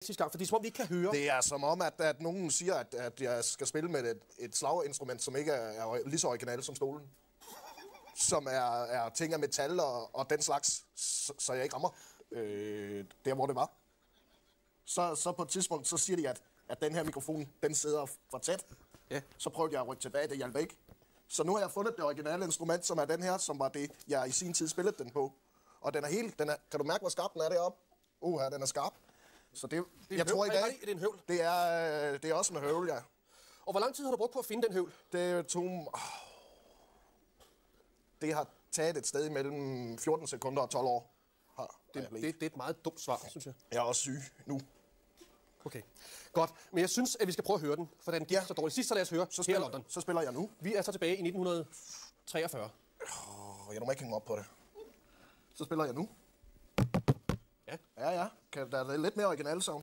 sidste gang, fordi som om vi ikke kan høre. Det er som om, at nogen siger, at jeg skal spille med et slaginstrument, som ikke er lige så originalt som stolen. Som er ting af metal og den slags, så jeg ikke rammer der, hvor det var. Så på et tidspunkt, så siger de, at den her mikrofon, den sidder for tæt. Ja. Så prøvede jeg at rykke tilbage, det hjalp ikke. Så nu har jeg fundet det originale instrument, som er den her, som var det, jeg i sin tid spillede den på. Og den er helt, kan du mærke, hvor skarp den er deroppe? Her, den er skarp. Så det jeg tror i dag, er det en høvl? det er også en høvl, ja. Og hvor lang tid har du brugt på at finde den høvl? Det har taget et sted imellem 14 sekunder og 12 år. Det er et meget dumt svar, synes jeg. Jeg er også syg nu. Okay, godt. Men jeg synes, at vi skal prøve at høre den, for den gik så dårligt. Sidst så lad os høre her i London. Så spiller jeg nu. Vi er så tilbage i 1943. Jeg må ikke hænge op på det. Så spiller jeg nu. Ja. Ja. Der er lidt mere original sound.